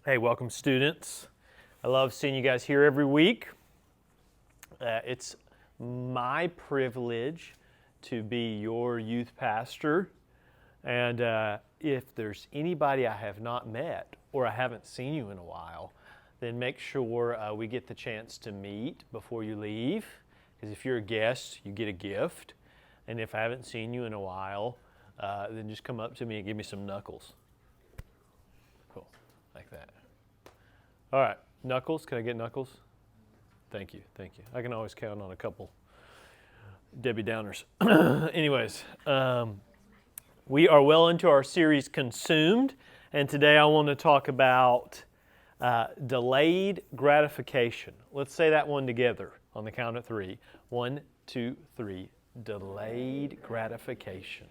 Hey, welcome students. I love seeing you guys here every week. It's my privilege to be your youth pastor. And if there's anybody I have not met or I haven't seen you in a while, then make sure we get the chance to meet before you leave. Because if you're a guest, you get a gift. And if I haven't seen you in a while, then just come up to me and give me some knuckles. Cool, like that. All right, knuckles. Can I get knuckles? Thank you, thank you. I can always count on a couple Debbie Downers. Anyways, we are well into our series Consumed, and today I want to talk about delayed gratification. Let's say that one together on the count of three. 1, 2, 3. Delayed gratification.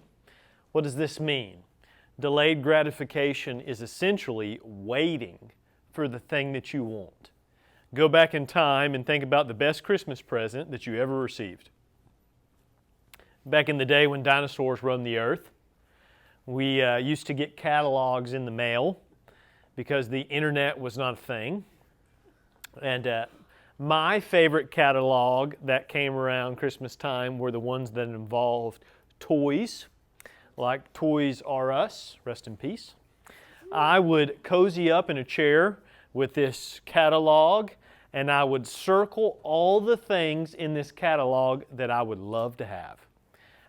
What does this mean? Delayed gratification is essentially waiting for the thing that you want. Go back in time and think about the best Christmas present that you ever received. Back in the day when dinosaurs roamed the earth, we used to get catalogs in the mail because the internet was not a thing. And my favorite catalog that came around Christmas time were the ones that involved toys, like Toys R Us, rest in peace. I would cozy up in a chair with this catalog, and I would circle all the things in this catalog that I would love to have.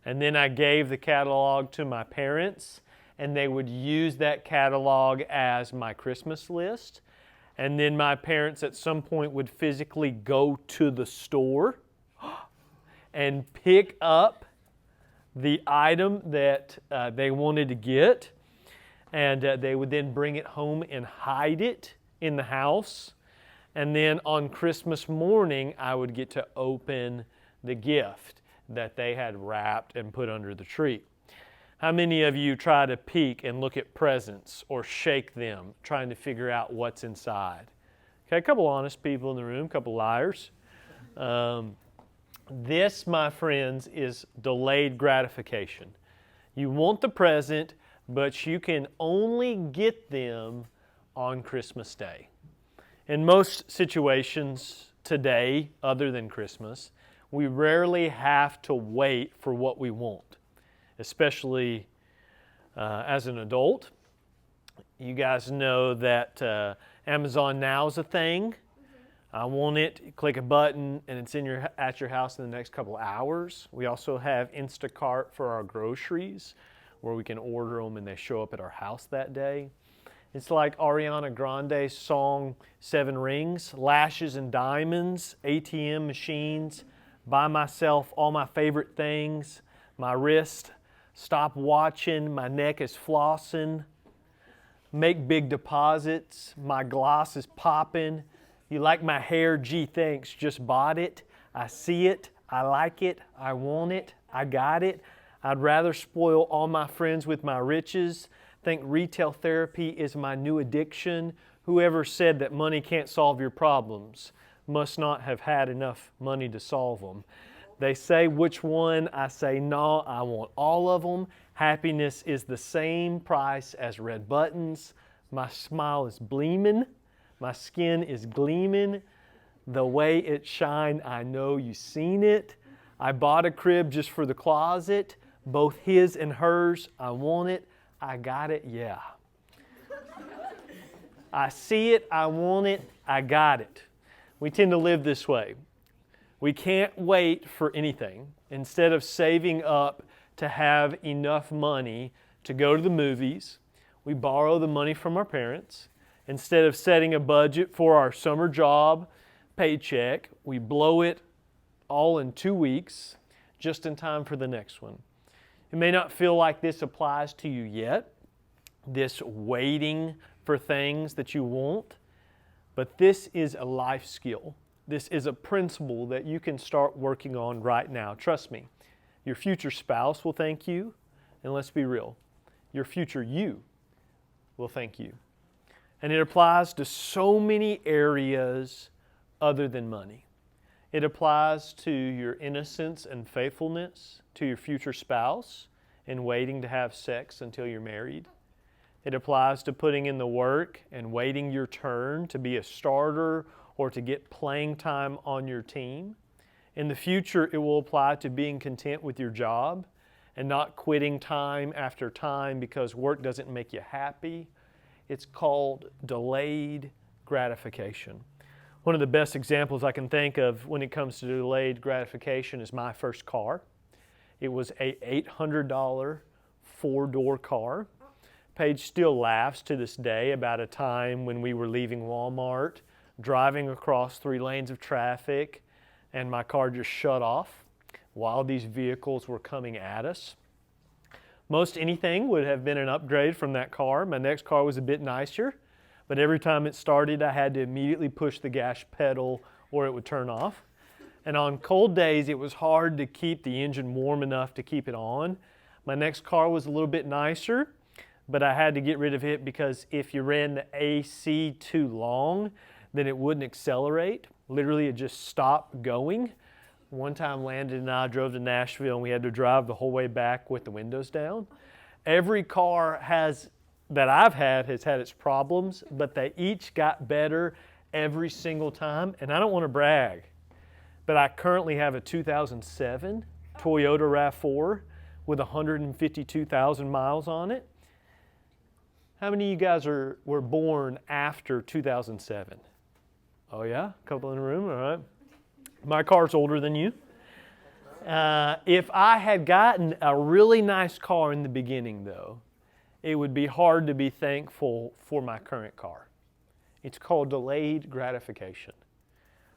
And then I gave the catalog to my parents, and they would use that catalog as my Christmas list. And then my parents at some point would physically go to the store and pick up the item that they wanted to get. And they would then bring it home and hide it in the house. And then on Christmas morning, I would get to open the gift that they had wrapped and put under the tree. How many of you try to peek and look at presents or shake them, trying to figure out what's inside? Okay, a couple honest people in the room, a couple liars. This, my friends, is delayed gratification. You want the present, but you can only get them on Christmas Day. In most situations today, other than Christmas, we rarely have to wait for what we want, especially as an adult. You guys know that Amazon Now is a thing. I want it, you click a button, and it's at your house in the next couple hours. We also have Instacart for our groceries, where we can order them and they show up at our house that day. It's like Ariana Grande's song, 7 Rings, lashes and diamonds, ATM machines, buy myself all my favorite things, my wrist, stop watching, my neck is flossing, make big deposits, my gloss is popping, you like my hair, gee thanks, just bought it, I see it, I like it, I want it, I got it, I'd rather spoil all my friends with my riches. Think retail therapy is my new addiction. Whoever said that money can't solve your problems must not have had enough money to solve them. They say which one, I say no, I want all of them. Happiness is the same price as red buttons. My smile is gleaming. My skin is gleaming. The way it shine, I know you seen it. I bought a crib just for the closet. Both his and hers, I want it, I got it, yeah. I see it, I want it, I got it. We tend to live this way. We can't wait for anything. Instead of saving up to have enough money to go to the movies, we borrow the money from our parents. Instead of setting a budget for our summer job paycheck, we blow it all in 2 weeks, just in time for the next one. It may not feel like this applies to you yet, this waiting for things that you want, but this is a life skill. This is a principle that you can start working on right now. Trust me, your future spouse will thank you, and let's be real, your future you will thank you. And it applies to so many areas other than money. It applies to your innocence and faithfulness to your future spouse and waiting to have sex until you're married, It applies to putting in the work and waiting your turn to be a starter or to get playing time on your team. In the future, it will apply to being content with your job and not quitting time after time because work doesn't make you happy. It's called delayed gratification. One of the best examples I can think of when it comes to delayed gratification is my first car. It was an $800 four-door car. Paige still laughs to this day about a time when we were leaving Walmart, driving across 3 lanes of traffic, and my car just shut off while these vehicles were coming at us. Most anything would have been an upgrade from that car. My next car was a bit nicer, but every time it started, I had to immediately push the gas pedal or it would turn off. And on cold days, it was hard to keep the engine warm enough to keep it on. My next car was a little bit nicer, but I had to get rid of it because if you ran the AC too long, then it wouldn't accelerate. Literally, it just stopped going. One time, Landon and I drove to Nashville, and we had to drive the whole way back with the windows down. Every car that I've had has had its problems, but they each got better every single time. And I don't want to brag, but I currently have a 2007 Toyota RAV4 with 152,000 miles on it. How many of you guys were born after 2007? Oh yeah, a couple in the room, all right. My car's older than you. If I had gotten a really nice car in the beginning though, it would be hard to be thankful for my current car. It's called delayed gratification.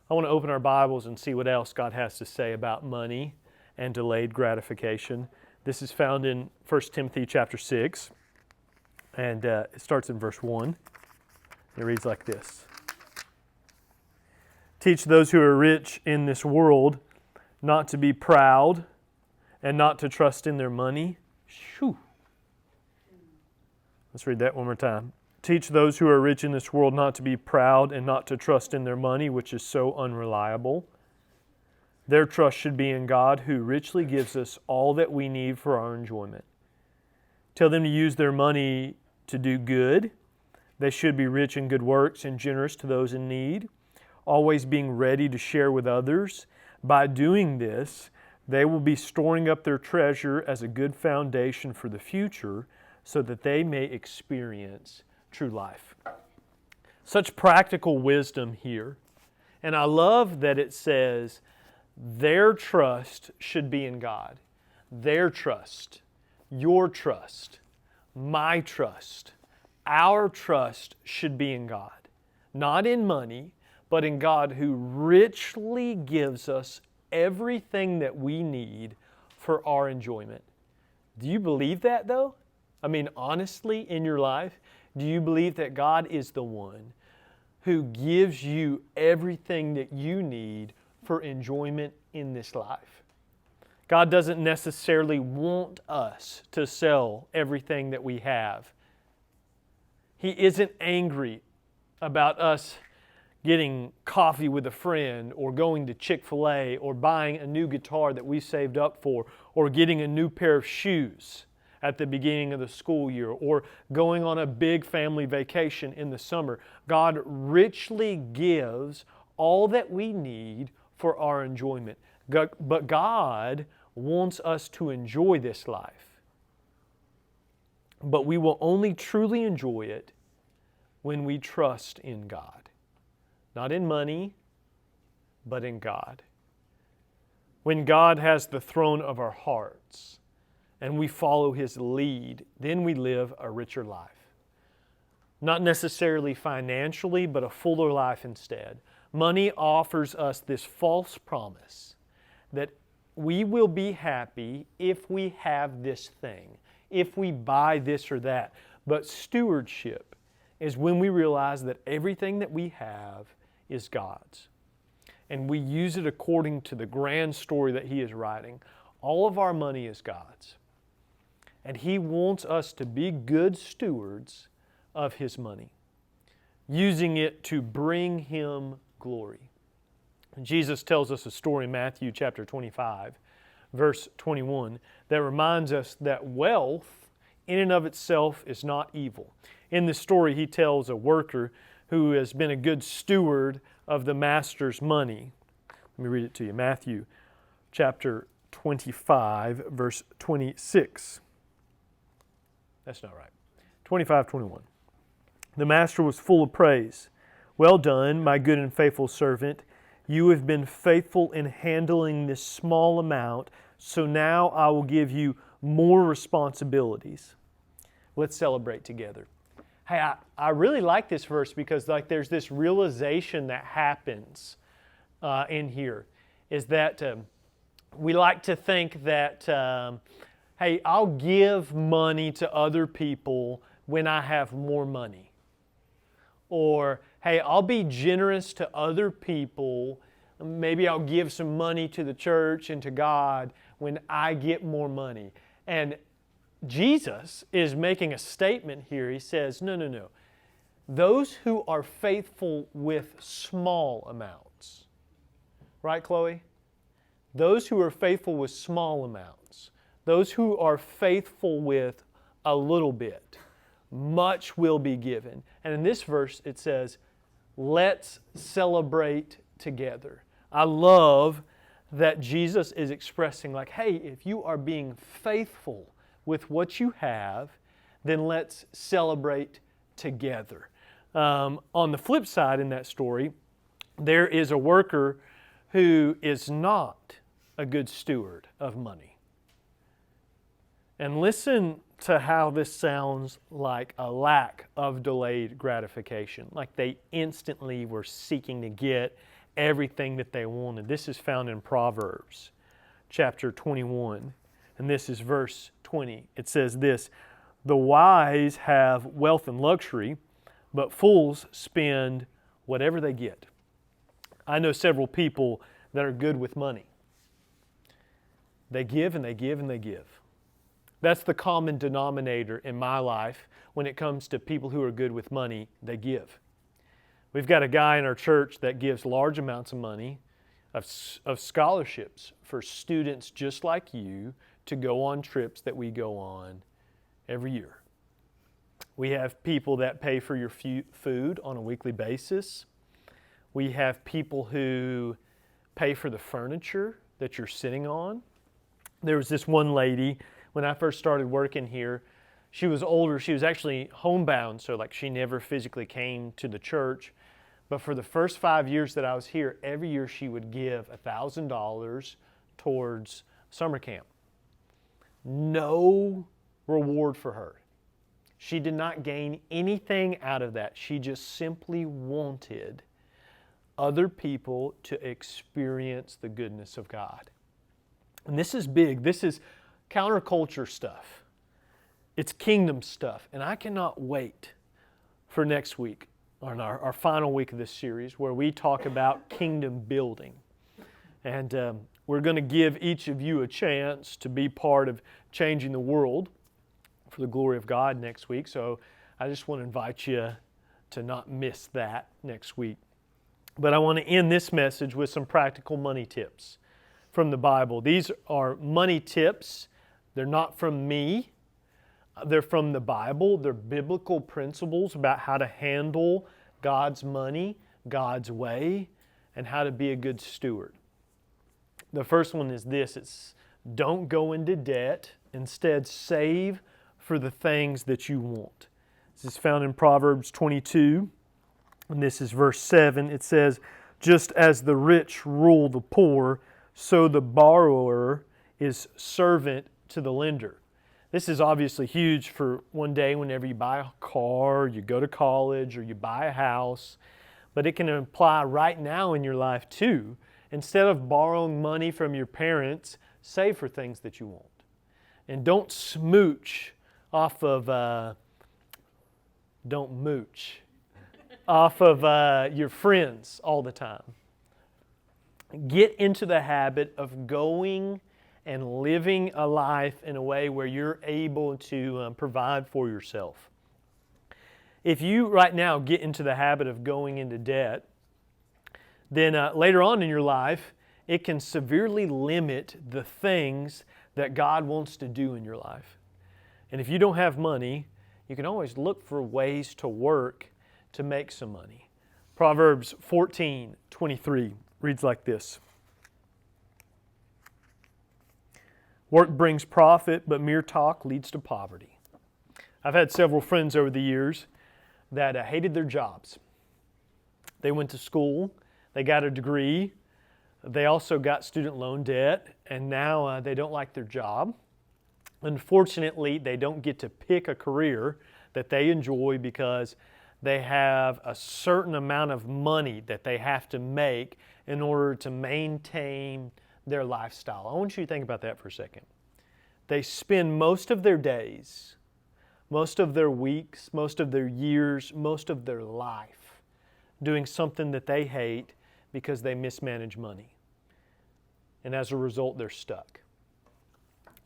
I want to open our Bibles and see what else God has to say about money and delayed gratification. This is found in 1 Timothy chapter 6, and it starts in verse 1. It reads like this. Teach those who are rich in this world not to be proud and not to trust in their money. Shoo. Let's read that one more time. Teach those who are rich in this world not to be proud and not to trust in their money, which is so unreliable. Their trust should be in God, who richly gives us all that we need for our enjoyment. Tell them to use their money to do good. They should be rich in good works and generous to those in need, always being ready to share with others. By doing this, they will be storing up their treasure as a good foundation for the future so that they may experience true life. Such practical wisdom here. And I love that it says their trust should be in God. Their trust, your trust, my trust, our trust should be in God. Not in money, but in God who richly gives us everything that we need for our enjoyment. Do you believe that though? I mean, honestly, in your life, do you believe that God is the one who gives you everything that you need for enjoyment in this life? God doesn't necessarily want us to sell everything that we have. He isn't angry about us getting coffee with a friend or going to Chick-fil-A or buying a new guitar that we saved up for or getting a new pair of shoes at the beginning of the school year or going on a big family vacation in the summer. God richly gives all that we need for our enjoyment. But God wants us to enjoy this life. But we will only truly enjoy it when we trust in God. Not in money, but in God. When God has the throne of our hearts and we follow His lead, then we live a richer life. Not necessarily financially, but a fuller life instead. Money offers us this false promise that we will be happy if we have this thing, if we buy this or that. But stewardship is when we realize that everything that we have is God's. And we use it according to the grand story that He is writing. All of our money is God's. And He wants us to be good stewards of His money, using it to bring Him glory. Jesus tells us a story in Matthew chapter 25, verse 21, that reminds us that wealth in and of itself is not evil. In this story, he tells a worker who has been a good steward of the master's money. Let me read it to you. Matthew chapter 25, verse 26. That's not right. 25, 21. The master was full of praise. Well done, my good and faithful servant. You have been faithful in handling this small amount, so now I will give you more responsibilities. Let's celebrate together. Hey, I really like this verse because there's this realization that happens in here, is that we like to think that, hey, I'll give money to other people when I have more money. Or, hey, I'll be generous to other people. Maybe I'll give some money to the church and to God when I get more money. And Jesus is making a statement here. He says, no. Those who are faithful with small amounts. Right, Chloe? Those who are faithful with small amounts. Those who are faithful with a little bit. Much will be given. And in this verse it says, let's celebrate together. I love that Jesus is expressing like, hey, if you are being faithful with what you have, then let's celebrate together. On the flip side in that story, there is a worker who is not a good steward of money. And listen to how this sounds like a lack of delayed gratification, like they instantly were seeking to get everything that they wanted. This is found in Proverbs chapter 21, and this is verse 20. It says this, the wise have wealth and luxury, but fools spend whatever they get. I know several people that are good with money. They give and they give and they give. That's the common denominator in my life when it comes to people who are good with money. They give. We've got a guy in our church that gives large amounts of money of scholarships for students just like you to go on trips that we go on every year. We have people that pay for your food on a weekly basis. We have people who pay for the furniture that you're sitting on. There was this one lady, when I first started working here, she was older. She was actually homebound, so she never physically came to the church. But for the first 5 years that I was here, every year she would give $1,000 towards summer camp. No reward for her. She did not gain anything out of that. She just simply wanted other people to experience the goodness of God. And this is big. This is counterculture stuff. It's kingdom stuff. And I cannot wait for next week, on our final week of this series, where we talk about kingdom building. And we're going to give each of you a chance to be part of changing the world for the glory of God next week. So I just want to invite you to not miss that next week. But I want to end this message with some practical money tips from the Bible. These are money tips. They're not from me. They're from the Bible. They're biblical principles about how to handle God's money, God's way, and how to be a good steward. The first one is this. It's don't go into debt. Instead, save for the things that you want. This is found in Proverbs 22, and this is verse 7. It says, just as the rich rule the poor, so the borrower is servant to the lender. This is obviously huge for one day whenever you buy a car, you go to college, or you buy a house. But it can apply right now in your life too. Instead of borrowing money from your parents, save for things that you want. And don't smooch off of, your friends all the time. Get into the habit of going and living a life in a way where you're able to provide for yourself. If you right now get into the habit of going into debt, then later on in your life, it can severely limit the things that God wants to do in your life. And if you don't have money, you can always look for ways to work to make some money. Proverbs 14:23 reads like this. Work brings profit, but mere talk leads to poverty. I've had several friends over the years that hated their jobs. They went to school, they got a degree, they also got student loan debt, and now they don't like their job. Unfortunately, they don't get to pick a career that they enjoy because they have a certain amount of money that they have to make in order to maintain their lifestyle. I want you to think about that for a second. They spend most of their days, most of their weeks, most of their years, most of their life doing something that they hate because they mismanage money. And as a result, they're stuck.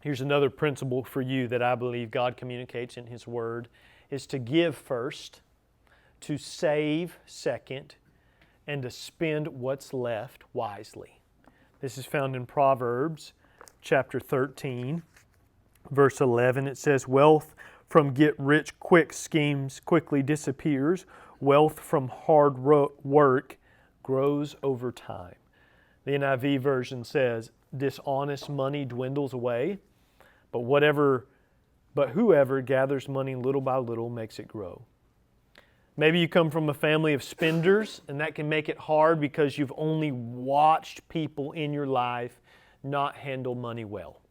Here's another principle for you that I believe God communicates in His Word, is to give first, to save second, and to spend what's left wisely. This is found in Proverbs chapter 13, verse 11. It says, wealth from get-rich-quick schemes quickly disappears. Wealth from hard work grows over time. The NIV version says, dishonest money dwindles away, but whoever gathers money little by little makes it grow. Maybe you come from a family of spenders, and that can make it hard because you've only watched people in your life not handle money well.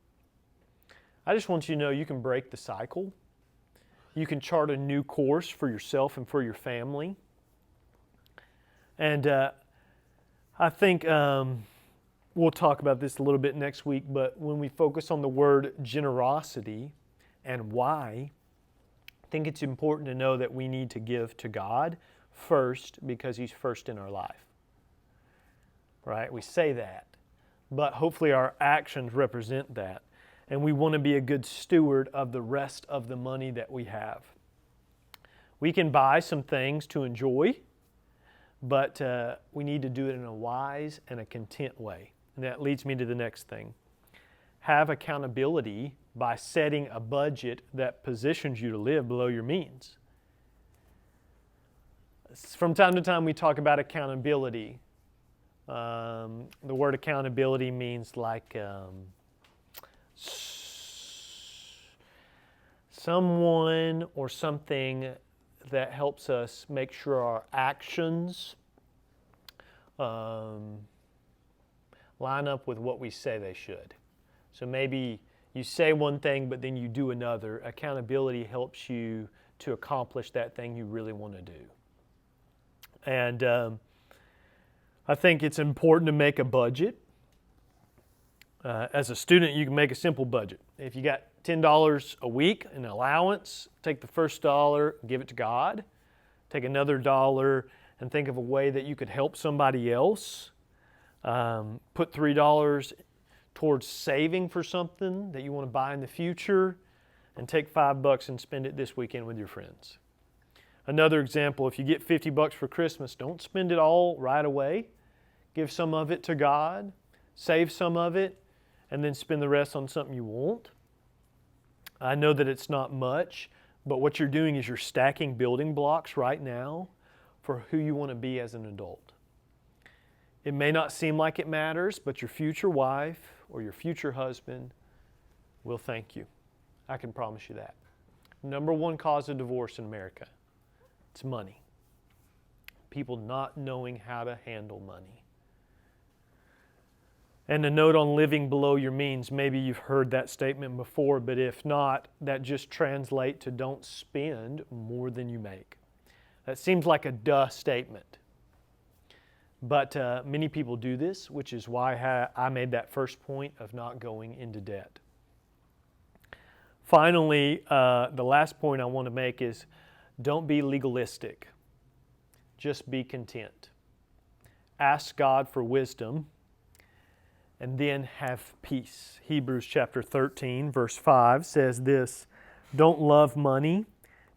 I just want you to know you can break the cycle. You can chart a new course for yourself and for your family. And I think we'll talk about this a little bit next week, but when we focus on the word generosity and why, I think it's important to know that we need to give to God first because He's first in our life. Right? We say that, but hopefully our actions represent that. And we want to be a good steward of the rest of the money that we have. We can buy some things to enjoy, but we need to do it in a wise and a content way. And that leads me to the next thing. Have accountability by setting a budget that positions you to live below your means. From time to time we talk about accountability. The word accountability means like someone or something that helps us make sure our actions line up with what we say they should. So maybe you say one thing, but then you do another. Accountability helps you to accomplish that thing you really want to do. And I think it's important to make a budget. As a student, you can make a simple budget. If you got $10 a week in allowance, take the first dollar, give it to God. Take another dollar and think of a way that you could help somebody else. Put $3 towards saving for something that you want to buy in the future, and take $5 and spend it this weekend with your friends. Another example, if you get $50 for Christmas, don't spend it all right away. Give some of it to God, save some of it, and then spend the rest on something you want. I know that it's not much, but what you're doing is you're stacking building blocks right now for who you want to be as an adult. It may not seem like it matters, but your future wife or your future husband will thank you. I can promise you that. Number one cause of divorce in America, it's money. People not knowing how to handle money. And a note on living below your means, maybe you've heard that statement before, but if not, that just translates to don't spend more than you make. That seems like a duh statement. But many people do this, which is why I made that first point of not going into debt. Finally, the last point I want to make is don't be legalistic. Just be content. Ask God for wisdom and then have peace. Hebrews chapter 13, verse 5 says this, don't love money.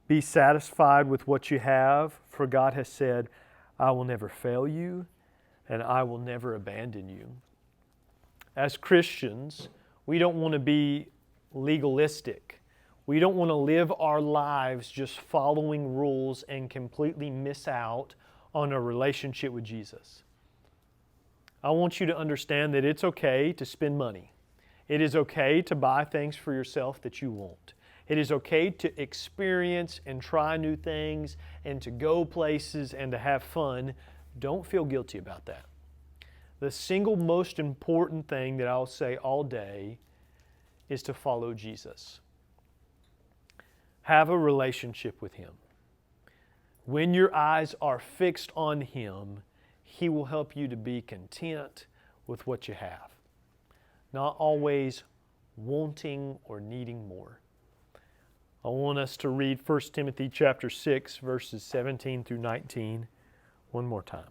Be satisfied with what you have, for God has said, I will never fail you, and I will never abandon you. As Christians, we don't want to be legalistic. We don't want to live our lives just following rules and completely miss out on a relationship with Jesus. I want you to understand that it's okay to spend money. It is okay to buy things for yourself that you want. It is okay to experience and try new things and to go places and to have fun. Don't feel guilty about that. The single most important thing that I'll say all day is to follow Jesus. Have a relationship with Him. When your eyes are fixed on Him, He will help you to be content with what you have, not always wanting or needing more. I want us to read 1 Timothy chapter 6, verses 17 through 19 one more time.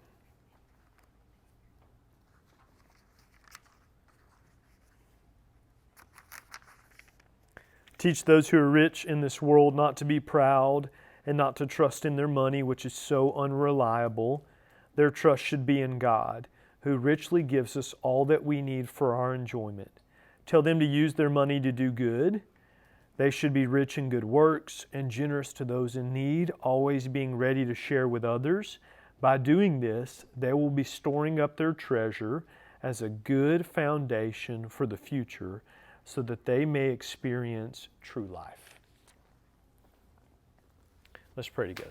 Teach those who are rich in this world not to be proud and not to trust in their money, which is so unreliable. Their trust should be in God, who richly gives us all that we need for our enjoyment. Tell them to use their money to do good. They should be rich in good works and generous to those in need, always being ready to share with others. By doing this, they will be storing up their treasure as a good foundation for the future, so that they may experience true life. Let's pray together.